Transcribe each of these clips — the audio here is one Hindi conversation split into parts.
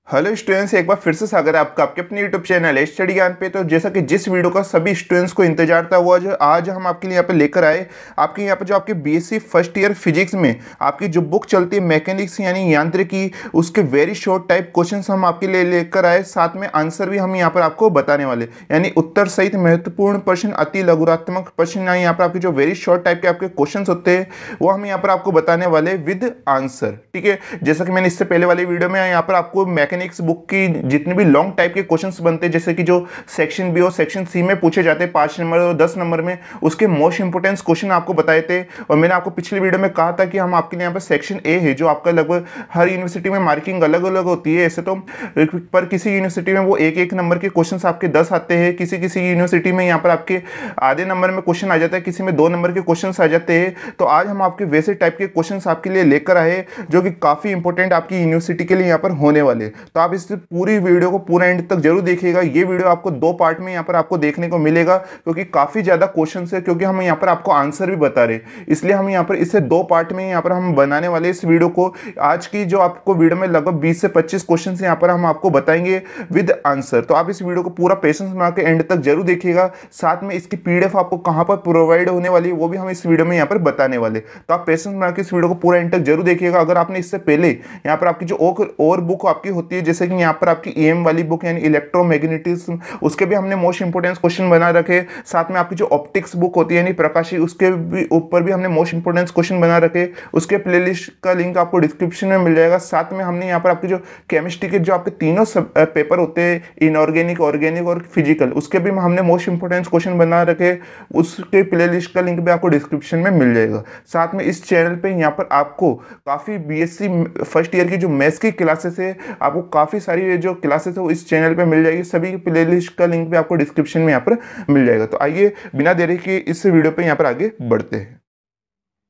हेलो स्टूडेंट्स, एक बार फिर से स्वागत है आपका आपके अपने यूट्यूब चैनल है स्टडी ज्ञान पे। तो जैसा कि जिस वीडियो का सभी स्टूडेंट्स को इंतजार था वो आज हम आपके लिए यहाँ पे लेकर आए। आपके यहाँ पे जो आपके बीएससी फर्स्ट ईयर फिजिक्स में आपकी जो बुक चलती है मैकेनिक्स यानी यांत्रिकी, उसके वेरी शॉर्ट टाइप क्वेश्चंस हम आपके लिए लेकर आए। साथ में आंसर भी हम यहाँ पर आपको बताने वाले, यानी उत्तर सहित महत्वपूर्ण प्रश्न, अति लघुरात्मक प्रश्न, यहाँ पर आपके जो वेरी शॉर्ट टाइप के आपके क्वेश्चन होते हैं वो हम यहाँ पर आपको बताने वाले विद आंसर। ठीक है, जैसा कि मैंने इससे पहले वाली वीडियो में यहाँ पर आपको मैकेनिक्स बुक की जितने भी लॉन्ग टाइप के क्वेश्चंस बनते हैं, जैसे कि जो सेक्शन बी और सेक्शन सी में पूछे जाते हैं 5 नंबर और 10 नंबर में, उसके मोस्ट इंपोर्टेंस क्वेश्चन आपको बताए थे। और मैंने आपको पिछली वीडियो में कहा था कि हम आपके लिए यहाँ पर सेक्शन ए है, जो आपका लगभग हर यूनिवर्सिटी में मार्किंग अलग अलग होती है ऐसे तो, पर किसी यूनिवर्सिटी में वो एक नंबर के क्वेश्चन आपके 10 आते हैं, किसी किसी यूनिवर्सिटी में यहाँ पर आपके आधे नंबर में क्वेश्चन आ जाता है, किसी में 2 नंबर के क्वेश्चन आ जाते हैं। तो आज हम आपके वैसे टाइप के क्वेश्चन आपके लिए लेकर आए जो कि काफी इंपॉर्टेंट आपकी यूनिवर्सिटी के लिए यहाँ पर होने वाले। तो आप इस पूरी वीडियो को पूरा एंड तक जरूर देखिएगा। ये वीडियो आपको 2 पार्ट में यहाँ पर आपको देखने को मिलेगा, क्योंकि काफी ज्यादा क्वेश्चन है, क्योंकि हम यहाँ पर आपको आंसर भी बता रहे, इसलिए हम यहाँ पर इसे 2 पार्ट में यहाँ पर हम बनाने वाले इस वीडियो को। आज की जो आपको वीडियो में लगभग 20 से 25 क्वेश्चन यहाँ पर हम आपको बताएंगे विद आंसर। तो आप इस वीडियो को पूरा पेशेंस में आकर एंड तक जरूर देखिएगा। साथ में इसकी पीडीएफ आपको कहाँ पर प्रोवाइड होने वाली है वो भी हम इस वीडियो में यहाँ पर बताने वाले। तो आप पेशेंस में आकर इस वीडियो को पूरा एंड तक जरूर देखिएगा। अगर आपने इससे पहले यहाँ पर आपकी जो और बुक आपकी होती है, जैसे कि यहाँ पर आपकी ईएम वाली बुक यानी इलेक्ट्रोमैग्नेटिज्म, उसके भी हमने मोस्ट इंपोर्टेंस क्वेश्चन बना रखे। साथ में आपकी जो ऑप्टिक्स बुक होती है यानी प्रकाशी, उसके भी ऊपर भी हमने मोस्ट इंपोर्टेंस क्वेश्चन बना रखे। उसके प्लेलिस्ट का लिंक आपको डिस्क्रिप्शन में मिल जाएगा। साथ में हमने यहाँ पर आपकी जो केमिस्ट्री के जो आपके तीनों पेपर होते हैं, इनऑर्गेनिक, ऑर्गेनिक और फिजिकल, उसके भी हमने मोस्ट इंपोर्टेंस क्वेश्चन बना रखे। उसके प्लेलिस्ट का लिंक भी आपको डिस्क्रिप्शन में मिल जाएगा। साथ में इस चैनल पे यहाँ पर आपको काफ़ी बीएससी फर्स्ट ईयर की जो मैथ्स की क्लासेस है, आपको काफ़ी सारी जो क्लासेस है वो इस चैनल पे मिल जाएगी। सभी प्लेलिस्ट का लिंक भी आपको डिस्क्रिप्शन में यहाँ पर मिल जाएगा। तो आइए बिना देरी के इस वीडियो पे यहाँ पर आगे बढ़ते हैं।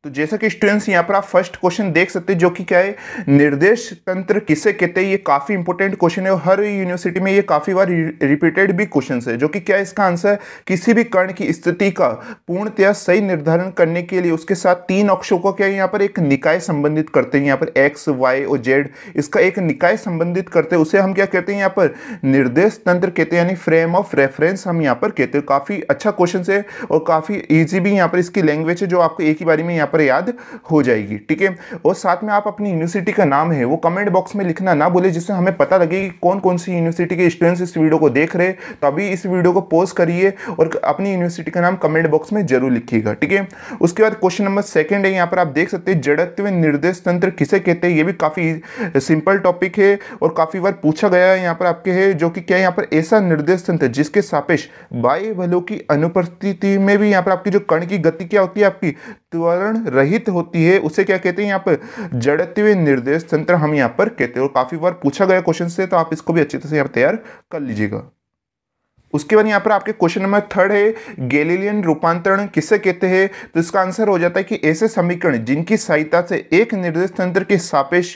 तो जैसा कि स्टूडेंट्स यहाँ पर आप फर्स्ट क्वेश्चन देख सकते हैं, जो कि क्या है, निर्देश तंत्र किसे कहते हैं। ये काफी इंपॉर्टेंट क्वेश्चन है और हर यूनिवर्सिटी में ये काफी बार रिपीटेड भी क्वेश्चन है। जो कि क्या है, इसका आंसर किसी भी कण की स्थिति का पूर्णतया सही निर्धारण करने के लिए उसके साथ 3 अक्षों को क्या है यहाँ पर एक निकाय संबंधित करते हैं। यहाँ पर एक्स, वाई और जेड, इसका एक निकाय संबंधित करते हैं, उसे हम क्या कहते हैं यहाँ पर निर्देश तंत्र कहते हैं, यानी फ्रेम ऑफ रेफरेंस हम यहाँ पर कहते हैं। काफी अच्छा क्वेश्चन है और काफी ईजी भी यहाँ पर इसकी लैंग्वेज है, जो आपको एक ही बारी में यहाँ पर याद हो जाएगी। ठीक है, और साथ में आप अपनी यूनिवर्सिटी का नाम है वो कमेंट बॉक्स में लिखना ना भूले, जिससे हमें पता लगे कि कौन कौन सी यूनिवर्सिटी के स्टूडेंट्स इस वीडियो को देख रहे हैं। तो अभी इस वीडियो को पॉज करिए और अपनी यूनिवर्सिटी का नाम कमेंट बॉक्स में जरूर लिखिएगा। ठीक है, उसके बाद क्वेश्चन नंबर 2 है, यहाँ पर आप देख सकते हैं जड़त्व निर्देश तंत्र किसे कहते हैं। ये भी काफी सिंपल टॉपिक है और काफी बार पूछा गया है यहाँ पर आपके है, जो कि क्या है यहाँ पर ऐसा निर्देश तंत्र जिसके सापेक्ष बाह्य बलों की अनुपस्थिति में भी यहाँ पर आपकी जो कण की गति क्या होती है, आपकी त्वरण रहित होती है, उसे क्या कहते हैं यहाँ पर जड़त्व निर्देश तंत्र हम यहाँ पर कहते हैं। और काफी बार पूछा गया क्वेश्चन से, तो आप इसको भी अच्छी तरह से यहाँ पर तैयार कर लीजिएगा। उसके बाद यहाँ पर आपके क्वेश्चन नंबर 3 है, गैलीलियन रूपांतरण किसे कहते हैं। तो इसका आंसर हो जाता है कि ऐसे समीकरण जिनकी सहायता से एक निर्देश तंत्र के सापेक्ष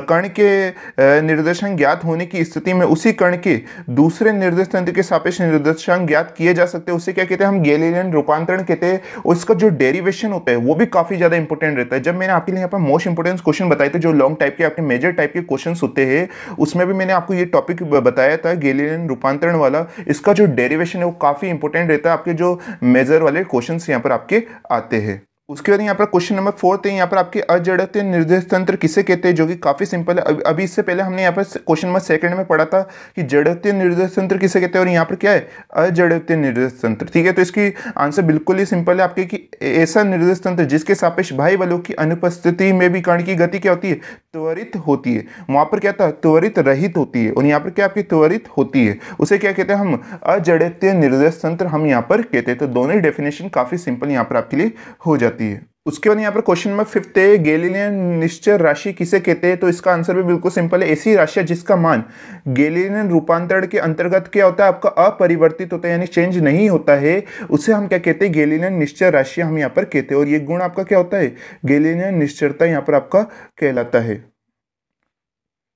कण के निर्देशांक ज्ञात होने की स्थिति में उसी कण के दूसरे निर्देश तंत्र के सापेक्ष निर्देशांक ज्ञात किए जा सकते हैं, उसे क्या कहते हैं, हम गैलीलियन रूपांतरण कहते हैं। और इसका जो डेरिवेशन होता है वो भी काफी ज्यादा इंपॉर्टेंट रहता है। जब मैंने आपके लिए यहाँ पर मोस्ट इंपोर्टेंट क्वेश्चन बताए थे, जो लॉन्ग टाइप के आपके मेजर टाइप के क्वेश्चन होते हैं, उसमें भी मैंने आपको ये टॉपिक बताया था गैलीलियन रूपांतरण वाला। इसका जो डेरिवेशन है वो काफी इंपॉर्टेंट रहता है, आपके जो मेजर वाले क्वेश्चंस यहाँ पर आपके आते हैं। उसके बाद यहाँ पर क्वेश्चन नंबर 4 है, यहाँ पर आपके अजड़त्व निर्देश तंत्र किसे कहते हैं, जो कि काफी सिंपल है। अभी इससे पहले हमने यहाँ पर क्वेश्चन नंबर 2 में पढ़ा था कि जड़त्व निर्देश तंत्र किसे कहते हैं, और यहाँ पर क्या है, अजड़त्व निर्देश तंत्र। ठीक है, तो इसकी आंसर बिल्कुल ही सिंपल है आपके, कि ऐसा निर्देश तंत्र जिसके सापेक्ष बाह्य बलों की अनुपस्थिति में भी कण की गति क्या होती है, त्वरित होती है। वहां पर क्या था, त्वरित रहित होती है, और यहाँ पर क्या आपकी त्वरित होती है, उसे क्या कहते हैं, हम अजड़त्व निर्देश तंत्र हम यहाँ पर कहते हैं। तो दोनों ही डेफिनेशन काफी सिंपल यहाँ पर आपके लिए हो जाती है। उसके बाद यहाँ पर क्वेश्चन नंबर 5 है, गैलीलियन निश्चय राशि किसे कहते हैं। तो इसका आंसर भी बिल्कुल सिंपल है, ऐसी राशि जिसका मान गैलीलियन रूपांतरण के अंतर्गत क्या होता है, आपका अपरिवर्तित होता है, यानी चेंज नहीं होता है, उसे हम क्या कहते हैं, गैलीलियन निश्चय राशि हम यहाँ पर कहते हैं। और ये गुण आपका क्या होता है, गैलीलियन निश्चयता यहाँ पर आपका कहलाता है।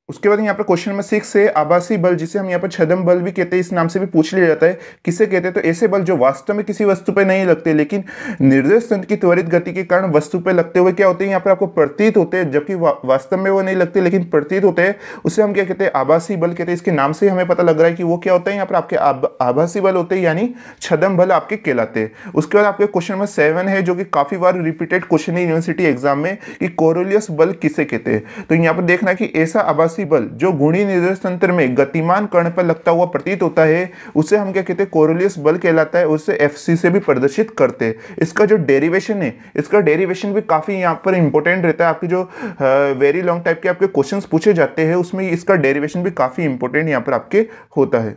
उसके बाद यहाँ पर क्वेश्चन नंबर 6 है आभासी बल, जिसे हम यहाँ पर छद्म बल भी कहते हैं, इस नाम से भी पूछ लिया जाता है। किसे कहते हैं? तो ऐसे बल जो वास्तव में किसी वस्तु पर नहीं लगते, लेकिन निर्देश तंत्र की त्वरित गति के कारण वस्तु पर लगते हुए क्या होते हैं, यहाँ पर आपको प्रतीत होते हैं, जबकि वास्तव में वो नहीं लगते लेकिन प्रतीत होते हैं, उसे हम क्या कहते हैं? आभासी बल कहते हैं। इसके नाम से हमें पता लग रहा है कि वो क्या होता है, यहाँ पर आपके आभासी बल होते हैं, यानी छद्म बल आपके कहलाते हैं। उसके बाद आपके क्वेश्चन नंबर 7 है, जो कि काफी बार रिपीटेड क्वेश्चन है यूनिवर्सिटी एग्जाम में, कि कोरोलियस बल किसे कहते हैं। तो यहाँ पर देखना कि ऐसा आभासी बल जो गुणी निर्देश तंत्र में गतिमान कण पर लगता हुआ प्रतीत होता है, उसे हम क्या कहते हैं? कोरोलियस बल कहलाता है। उसे एफसी से भी प्रदर्शित करते हैं। इसका जो डेरिवेशन है, इसका डेरिवेशन भी काफी यहाँ पर इंपॉर्टेंट रहता है। आपके जो वेरी लॉन्ग टाइप के आपके क्वेश्चंस पूछे जाते हैं, उसमें इसका डेरिवेशन भी काफी इंपॉर्टेंट यहाँ पर आपके होता है।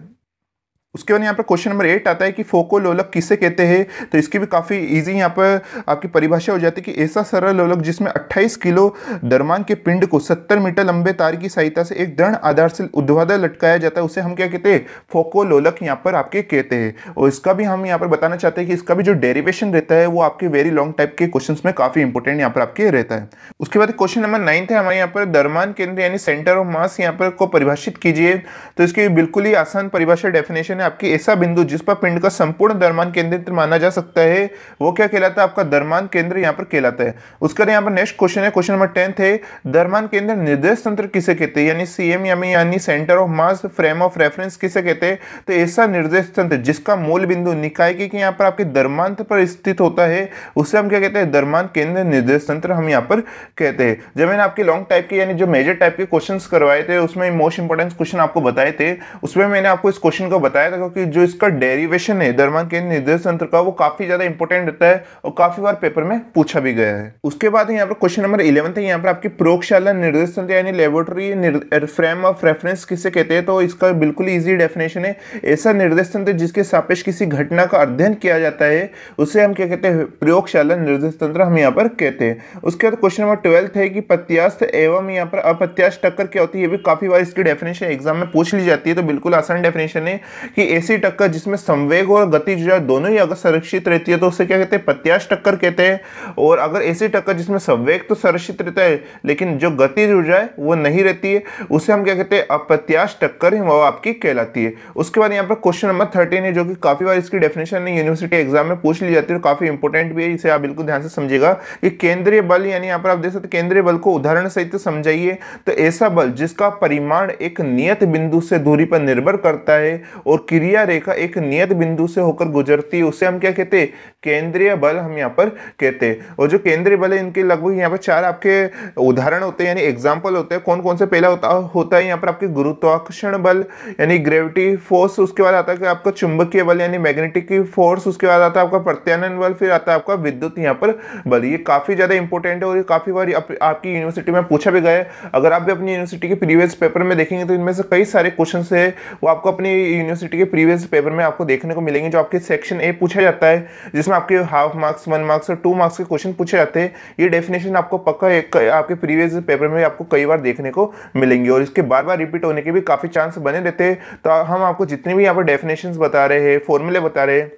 उसके बाद यहाँ पर क्वेश्चन नंबर 8 आता है कि फोको लोलक किसे कहते हैं। तो इसकी भी काफ़ी इजी यहाँ पर आपकी परिभाषा हो जाती है कि ऐसा सरल लोलक जिसमें 28 किलो द्रव्यमान के पिंड को 70 मीटर लंबे तार की सहायता से एक दृढ़ आधार से ऊर्ध्वाधर लटकाया जाता है, उसे हम क्या कहते हैं? फोको लोलक यहाँ पर आपके कहते हैं। और इसका भी हम यहाँ पर बताना चाहते हैं कि इसका भी जो डेरिवेशन रहता है वो आपके वेरी लॉन्ग टाइप के क्वेश्चन में काफ़ी इंपॉर्टेंट यहाँ पर आपके रहता है। उसके बाद क्वेश्चन नंबर 9 है हमारे यहाँ पर द्रव्यमान केंद्र यानी सेंटर ऑफ मास यहाँ पर को परिभाषित कीजिए। तो इसकी बिल्कुल ही आसान परिभाषा डेफिनेशन आपकी ऐसा बिंदु जिस पर पिंड का संपूर्ण द्रव्यमान केंद्रित माना जा सकता है, वो क्या कहलाता है? आपका द्रव्यमान केंद्र यहाँ पर कहलाता है। उसका यहाँ पर नेक्स्ट क्वेश्चन है, क्वेश्चन नंबर 10 है द्रव्यमान केंद्र निर्देश तंत्र किसे कहते हैं, यानी सीएम यानी centre of mass frame of reference किसे कहते हैं। तो ऐसा निर्देश तंत्र जिसका मूल बिंदु निकाय के यहाँ पर आपके द्रव्यमान पर स्थित होता है, उसे हम क्या कहते हैं? द्रव्यमान केंद्र निर्देश तंत्र हम यहाँ पर कहते हैं। जब मैंने आपके लॉन्ग टाइप के यानी जो मेजर टाइप के क्वेश्चन करवाए थे, उसमें मोस्ट इंपोर्टेंट क्वेश्चन आपको बताए थे, उसमें मैंने आपको इस क्वेश्चन को बताया था, क्योंकि जो इसका डेरिवेशन है द्रव्यमान केंद्र निर्देश तंत्र का, वो काफी ज्यादा इंपॉर्टेंट रहता है और काफी बार पेपर में पूछा भी गया है। उसके बाद यहाँ पर क्वेश्चन नंबर 11 है, यहाँ पर आपकी प्रयोगशाला निर्देश तंत्र यानी लेबोरेटरी फ्रेम ऑफ रेफरेंस किसे कहते हैं। तो इसका बिल्कुल इजी डेफिनेशन है, ऐसा निर्देश तंत्र जिसके सापेक्ष किसी घटना का अध्ययन किया जाता है, उसे हम क्या कहते हैं? प्रयोगशाला निर्देश तंत्र हम यहाँ पर कहते हैं। उसके बाद क्वेश्चन नंबर 12 है कि प्रत्यास्थ एवं यहाँ पर अप्रत्यास्थ टक्कर क्या होती है। ये भी काफी बार इसकी डेफिनेशन एग्जाम में पूछ ली जाती है। तो बिल्कुल आसान डेफिनेशन है कि ऐसी टक्कर जिसमें संवेग और गतिज ऊर्जा दोनों ही अगर संरक्षित रहती है, तो उसे क्या कहते हैं? प्रत्यास्थ टक्कर कहते हैं। और अगर ऐसी टक्कर जिसमें संवेग तो संरक्षित रहता है लेकिन जो गतिज ऊर्जा है वो नहीं रहती है, उसे हम क्या कहते हैं? अप्रत्यास्थ टक्कर, वो आपकी कहलाती है। उसके बाद यहाँ पर क्वेश्चन नंबर 13 है, जो कि काफी बार इसकी डेफिनेशन यूनिवर्सिटी एग्जाम में पूछ ली जाती है, काफी इंपॉर्टेंट भी है, इसे आप बिल्कुल ध्यान से समझिएगा। कि केंद्रीय बल यानी यहाँ पर आप देख सकते हैं केंद्रीय बल को उदाहरण सहित समझाइए। तो ऐसा बल जिसका परिमाण एक नियत बिंदु से दूरी पर निर्भर करता है और क्रिया रेखा एक नियत बिंदु से होकर गुजरती है, उसे हम क्या कहते हैं? केंद्रीय बल हम यहाँ पर कहते हैं। और जो केंद्रीय बल है, इनके लगभग यहाँ पर 4 आपके उदाहरण होते हैं यानी एग्जाम्पल होते हैं। कौन कौन से? पहला होता है यहाँ पर आपके गुरुत्वाकर्षण बल यानी ग्रेविटी फोर्स। उसके बाद आता है आपका चुंबकीय बल यानी मैग्नेटिक फोर्स। उसके बाद आता है आपका प्रत्यानयन बल। फिर आता है आपका विद्युत यहाँ पर बल। ये काफी ज्यादा इंपॉर्टेंट है और ये काफी बार आपकी यूनिवर्सिटी में पूछा भी गया है। अगर आप भी अपनी यूनिवर्सिटी के प्रीवियस पेपर में देखेंगे तो इनमें से कई सारे क्वेश्चन है वो आपको अपनी यूनिवर्सिटी के प्रीवियस पेपर में आपको देखने को मिलेंगे, जो आपके सेक्शन ए पूछा जाता है, जिसमें आपके हाफ मार्क्स, 1 मार्क्स और 2 मार्क्स के क्वेश्चन पूछे जाते हैं। ये डेफिनेशन आपको पक्का आपके प्रीवियस पेपर में आपको कई बार देखने को मिलेंगे और इसके बार बार रिपीट होने के भी काफी चांस बने रहते हैं। तो हम आपको जितने भी यहाँ पर डेफिनेशंस बता रहे हैं, फॉर्मूले बता रहे हैं,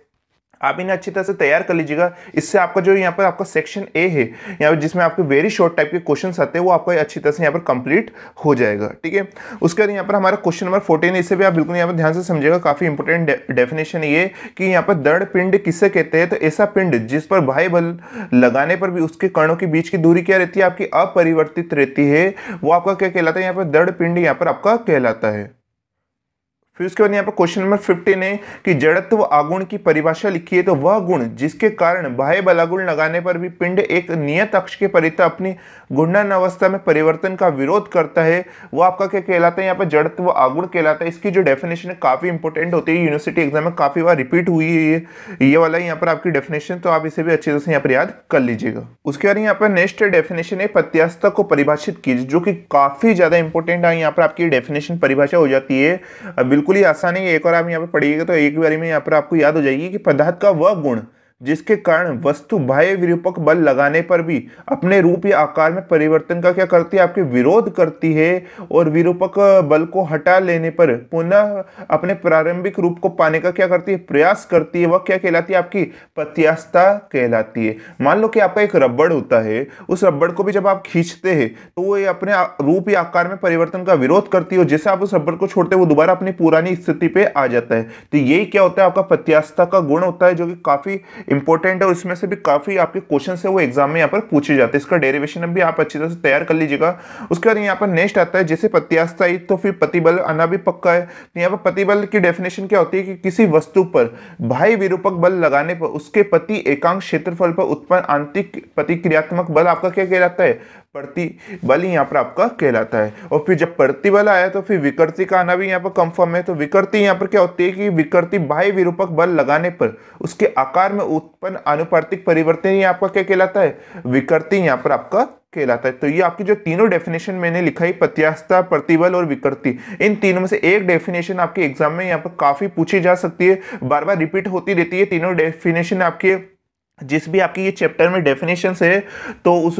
आप इन्हें अच्छी तरह से तैयार कर लीजिएगा। इससे आपका जो यहाँ पर आपका सेक्शन ए है, यहाँ पर जिसमें आपके वेरी शॉर्ट टाइप के क्वेश्चंस आते हैं, वो आपका अच्छी तरह से यहाँ पर कंप्लीट हो जाएगा। ठीक है। उसके बाद यहाँ पर हमारा क्वेश्चन नंबर 14 है, इसे भी आप बिल्कुल यहाँ पर ध्यान से समझिएगा। काफी इंपॉर्टेंट डेफिनेशन ये कि यहाँ पर दृढ़ पिंड किसे कहते हैं। तो ऐसा पिंड जिस पर बाह्य बल लगाने पर भी उसके कणों के बीच की दूरी क्या रहती है? आपकी अपरिवर्तित रहती है, वो आपका क्या कहलाता है? यहाँ पर दृढ़ पिंड यहाँ पर आपका कहलाता है। फिर उसके बाद यहाँ पर क्वेश्चन नंबर 15 है कि जड़त्व आगुण की परिभाषा लिखिए। तो वह गुण जिसके कारण बाह्य बलागुण लगाने पर भी पिंड एक नियत अक्ष के परितः अपनी घूर्णन अवस्था में परिवर्तन का विरोध करता है, वो आपका क्या कहलाता है? यहाँ पर जड़त्व आगुण कहलाता है। इसकी जो डेफिनेशन है काफी इंपॉर्टेंट होती है, यूनिवर्सिटी एग्जाम में काफी बार रिपीट हुई है ये वाला यहाँ पर आपकी डेफिनेशन, तो आप इसे भी अच्छे से यहाँ पर याद कर लीजिएगा। उसके बाद यहाँ पर नेक्स्ट डेफिनेशन है प्रत्यास्थता को परिभाषित कीजिए, जो कि काफी ज्यादा इंपॉर्टेंट है। यहाँ पर आपकी डेफिनेशन परिभाषा हो जाती है, बिल्कुल ही आसान है। एक और आप यहाँ पर पढ़िएगा तो एक बारी में यहाँ पर आपको याद हो जाएगी कि पदार्थ का वह गुण जिसके कारण वस्तु बाह्य विरूपक बल लगाने पर भी अपने रूप या आकार में परिवर्तन का क्या करती है, आपके विरोध करती है और विरूपक बल को हटा लेने पर पुनः अपने प्रारंभिक रूप को पाने का क्या करती है, प्रयास करती है। वह क्या कहलाती है, आपकी प्रत्यास्थता कहलाती है। मान लो कि आपका एक रबड़ होता है, उस रबड़ को भी जब आप खींचते हैं तो वो अपने रूप या आकार में परिवर्तन का विरोध करती है और जैसे आप उस रबड़ को छोड़ते हैं वो दोबारा अपनी पुरानी स्थिति पे आ जाता है। तो यही क्या होता है, आपका प्रत्यास्थता का गुण होता है, जो कि काफी इंपॉर्टेंट है। उसमें से भी काफी आपके क्वेश्चन है वो एग्जाम में यहाँ पर पूछे जाते हैं। इसका डेरिवेशन भी आप अच्छी तरह से तैयार कर लीजिएगा। उसके बाद यहाँ पर नेक्स्ट आता है, जैसे प्रत्यास्थता तो फिर प्रतिबल आना भी पक्का है। तो यहाँ पर प्रतिबल की डेफिनेशन क्या होती है कि किसी वस्तु पर बाह्य विरूपक बल लगाने पर उसके प्रति एकांक क्षेत्रफल पर उत्पन्न आंतरिक प्रतिक्रियात्मक बल आपका क्या कहलाता है, प्रतिबल ही यहाँ पर आपका कहलाता है। और फिर जब प्रतिबल आया तो फिर विकृति का आना भी यहाँ पर कंफर्म है। तो विकृति यहाँ पर क्या होती है कि विकृति बाह्य विरूपक बल लगाने पर उसके आकार में उत्पन्न आनुपातिक परिवर्तन ही आपका क्या कहलाता है, विकृति यहाँ पर आपका कहलाता है। तो ये आपकी जो तीनों डेफिनेशन मैंने लिखाई, प्रत्यास्थता, प्रतिबल और विकृति, इन तीनों में से एक डेफिनेशन आपके एग्जाम में यहाँ पर काफी पूछी जा सकती है, बार बार रिपीट होती रहती है। तीनों डेफिनेशन आपके जिस भी आपकी ये चैप्टर में डेफिनेशंस है तो उस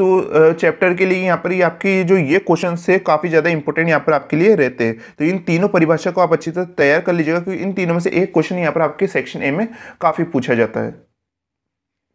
चैप्टर के लिए यहाँ पर ही आपकी जो ये क्वेश्चन है काफ़ी ज़्यादा इंपॉर्टेंट यहाँ पर आपके लिए रहते हैं। तो इन तीनों परिभाषा को आप अच्छी तरह तैयार कर लीजिएगा, क्योंकि इन तीनों में से एक क्वेश्चन यहाँ पर आपके सेक्शन ए में काफ़ी पूछा जाता है।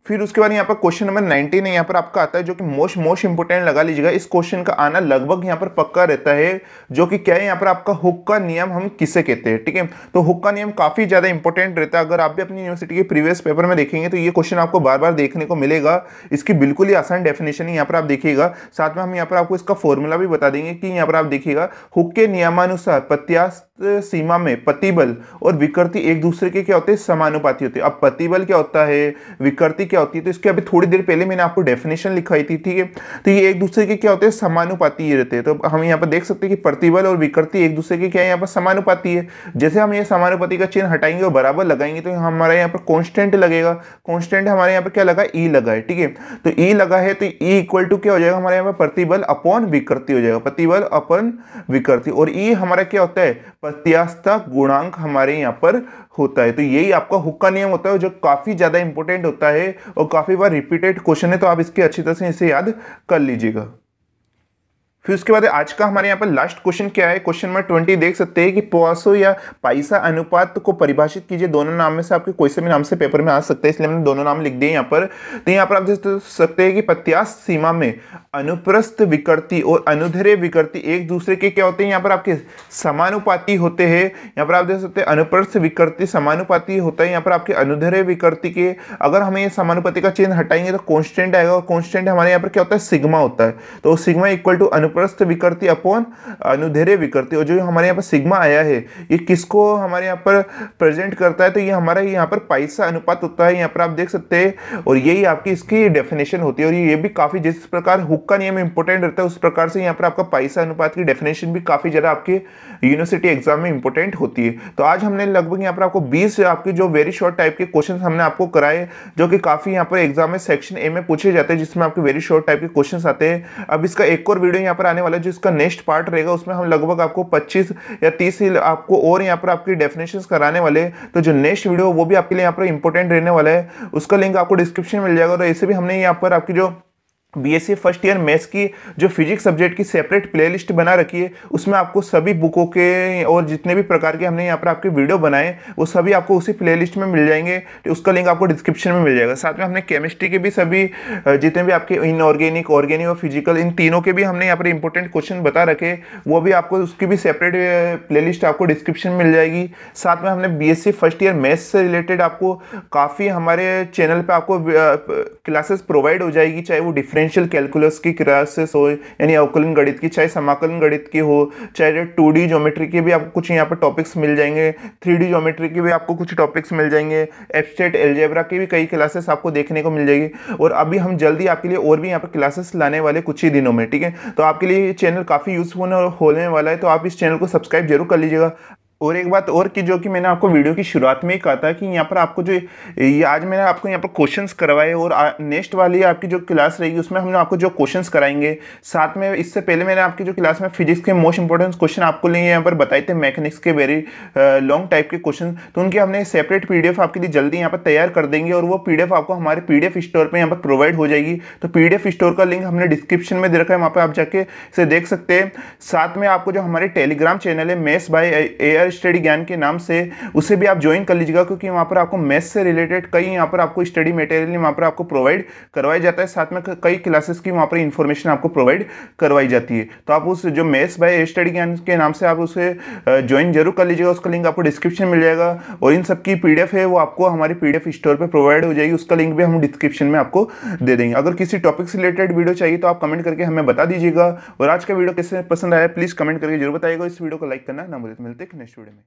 फिर उसके बाद यहाँ पर क्वेश्चन नंबर 19 यहाँ पर आपका आता है, जो कि मोस्ट इंपोर्टेंट लगा लीजिएगा। इस क्वेश्चन का आना लगभग यहाँ पर पक्का रहता है, जो कि क्या है यहाँ पर आपका हुक का नियम हम किसे कहते हैं। ठीक है, तो हुक का नियम काफी ज्यादा इंपॉर्टेंट रहता है। अगर आप भी अपनी यूनिवर्सिटी के प्रीवियस पेपर में देखेंगे तो ये क्वेश्चन आपको बार बार देखने को मिलेगा। इसकी बिल्कुल ही आसान डेफिनेशन यहाँ पर आप देखिएगा, साथ में हम यहाँ पर आपको इसका फॉर्मूला भी बता देंगे कि यहाँ पर आप देखिएगा, हुक के नियमानुसार प्रत्यास्थ सीमा में प्रतिबल और विकृति एक दूसरे के क्या होते हैं, समानुपाती होते हैं। अब प्रतिबल क्या होता है, विकृति क्या होती है, तो इसके अभी थोड़ी देर पहले मैंने आपको डेफिनेशन लिखाई थी। ठीक है, तो ये एक दूसरे के क्या होते हैं, समानुपाती ही रहते हैं। तो हम यहाँ पर देख सकते हैं कि प्रतिबल और विकृति एक दूसरे के क्या है, यहाँ पर समानुपाती है। जैसे हम ये समानुपाती का चिन्ह हटाएंगे और बराबर लगाएंगे तो हमारे यहाँ पर कॉन्स्टेंट लगेगा। कॉन्स्टेंट हमारे यहाँ पर क्या लगा, ई लगा है। ठीक है, तो ई लगा है तो ई इक्वल टू क्या हो जाएगा, हमारे यहाँ पर प्रतिबल अपॉन विकृति हो जाएगा, प्रतिबल अपॉन विकृति। और ई हमारा क्या होता है, प्रत्यास्थता गुणांक हमारे यहाँ पर होता है। तो यही आपका हुक का नियम होता है, जो काफी ज्यादा इंपॉर्टेंट होता है और काफी बार रिपीटेड क्वेश्चन है। तो आप इसके अच्छी तरह से इसे याद कर लीजिएगा। फिर उसके बाद आज का हमारे यहाँ पर लास्ट क्वेश्चन क्या है, क्वेश्चन नंबर 20 देख सकते हैं कि पोआसो या पाइसा अनुपात को परिभाषित कीजिए। दोनों नाम में से आपके कोई से भी नाम से पेपर में आ सकते हैं, इसलिए हमने दोनों नाम लिख दिए यहाँ पर। तो यहाँ पर आप देख सकते हैं कि प्रत्यास्थ सीमा में अनुप्रस्थ विकृति और अनुदैर्ध्य विकृति एक दूसरे के क्या होते हैं, यहाँ पर आपके समानुपाती होते हैं। यहाँ पर आप देख सकते हैं अनुप्रस्थ विकृति समानुपाती होता है यहाँ पर आपके अनुदैर्ध्य विकृति के। अगर हमें ये समानुपाती का चिन्ह हटाएंगे तो कॉन्स्टेंट आएगा, और कॉन्स्टेंट हमारे यहाँ पर क्या होता है, सिग्मा होता है। तो सिग्मा इक्वल टू अनुप्रस्थ विकृति अपॉन अनुदैर्ध्य विकृति। और जो हमारे यहाँ पर सिग्मा आया है ये किसको हमारे यहाँ पर प्रेजेंट करता है, तो ये हमारा यहाँ पर पाइसा अनुपात होता है, यहाँ पर आप देख सकते हैं। और यही आपकी इसकी डेफिनेशन होती है। और ये भी काफी, जिस प्रकार हुक का नियम इंपॉर्टेंट रहता है उस प्रकार से यहाँ पर आपका पाइसा अनुपात की डेफिनेशन भी काफी ज्यादा आपके यूनिवर्सिटी एग्जाम में इंपॉर्टेंट होती है। तो आज हमने लगभग यहाँ पर आपको 20 आपके जो वेरी शॉर्ट टाइप के क्वेश्चन हमने आपको कराए, जो कि काफी यहाँ पर एग्जाम में सेक्शन ए में पूछे जाते हैं, जिसमें आपके वेरी शॉर्ट टाइप के क्वेश्चन आते हैं। अब इसका एक और वीडियो यहाँ पर आने वाला है, जिसका नेक्स्ट पार्ट रहेगा, उसमें हम लगभग आपको 25 या 30 आपको और यहाँ पर आपकी डेफिनेशंस कराने वाले हैं। तो जो नेक्स्ट वीडियो वो भी आपके लिए यहाँ पर इंपॉर्टेंट रहने वाला है, उसका लिंक आपको डिस्क्रिप्शन में मिल जाएगा। और ऐसे भी हमने यहाँ पर आपकी जो बीएससी फर्स्ट ईयर मैथ्स की जो फिजिक्स सब्जेक्ट की सेपरेट प्लेलिस्ट बना रखी है, उसमें आपको सभी बुकों के और जितने भी प्रकार के हमने यहाँ पर आपके वीडियो बनाए वो सभी आपको उसी प्लेलिस्ट में मिल जाएंगे। तो उसका लिंक आपको डिस्क्रिप्शन में मिल जाएगा। साथ में हमने केमिस्ट्री के भी सभी जितने भी आपके इनऑर्गेनिक, ऑर्गेनिक और फिजिकल, इन तीनों के भी हमने यहाँ पर इंपॉर्टेंट क्वेश्चन बता रखे, वो भी आपको उसकी भी सेपरेट प्लेलिस्ट आपको डिस्क्रिप्शन में मिल जाएगी। साथ में हमने बीएससी फर्स्ट ईयर मैथ्स से रिलेटेड आपको काफ़ी हमारे चैनल पर आपको क्लासेस प्रोवाइड हो जाएगी, चाहे वो डिफरेंशियल कैलकुलस की क्लासेस हो, यानी अवकलन गणित की, चाहे समाकलन गणित की हो, चाहे 2D ज्योमेट्री के भी आपको कुछ यहाँ पर टॉपिक्स मिल जाएंगे, 3D ज्योमेट्री के भी आपको कुछ टॉपिक्स मिल जाएंगे, एब्स्ट्रैक्ट अलजेब्रा की भी कई क्लासेस आपको देखने को मिल जाएगी। और अभी हम जल्दी आपके लिए और भी यहाँ पर क्लासेस लाने वाले कुछ ही दिनों में। ठीक है, तो आपके लिए ये चैनल काफ़ी यूजफुल होने वाला है, तो आप इस चैनल को सब्सक्राइब जरूर कर लीजिएगा। और एक बात और कि जो कि मैंने आपको वीडियो की शुरुआत में ही कहा था कि यहाँ पर आपको जो ये आज मैंने आपको यहाँ पर क्वेश्चंस करवाए और नेक्स्ट वाली आपकी जो क्लास रहेगी उसमें हम आपको जो क्वेश्चंस कराएंगे। साथ में इससे पहले मैंने आपकी जो क्लास में फिजिक्स के मोस्ट इंपॉर्टेंट क्वेश्चन आपको लिए यहाँ पर बताए थे, मैकेनिक्स के वेरी लॉन्ग टाइप के क्वेश्चन, तो उनके हमने सेपरेट पीडीएफ आपके लिए जल्दी यहाँ पर तैयार कर देंगे और वो पीडीएफ आपको हमारे पीडीएफ स्टोर पर यहाँ पर प्रोवाइड हो जाएगी। तो पीडीएफ स्टोर का लिंक हमने डिस्क्रिप्शन में दे रखा है, वहाँ पर आप जाके इसे देख सकते हैं। साथ में आपको जो हमारे टेलीग्राम चैनल है मैथ्स बाय एआर स्टडी ज्ञान के नाम से, उसे भी आप ज्वाइन कर लीजिएगा, क्योंकि वहाँ पर आपको मैथ्स से रिलेटेड कई यहाँ पर आपको स्टडी मटेरियल वहाँ पर आपको प्रोवाइड करवाया जाता है। साथ में कई क्लासेस की वहाँ पर इंफॉर्मेशन आपको प्रोवाइड करवाई जाती है। तो आप उस जो मैथ्स बाय स्टडी ज्ञान के नाम से आप उसे ज्वाइन जरूर कर लीजिएगा। उसका लिंक आपको डिस्क्रिप्शन में मिल जाएगा और इन सब की पीडीएफ है वो आपको हमारे पीडीएफ स्टोर पर प्रोवाइड हो जाएगी। उसका लिंक भी हम डिस्क्रिप्शन में आपको दे देंगे। अगर किसी टॉपिक से रिलेटेड वीडियो चाहिए तो आप कमेंट करके हमें बता दीजिएगा। और आज का वीडियो कैसे पसंद आया प्लीज कमेंट करके जरूर बताइएगा। इस वीडियो को लाइक करना ना भूलें। मिलते हैं नेक्स्ट वीडियो में।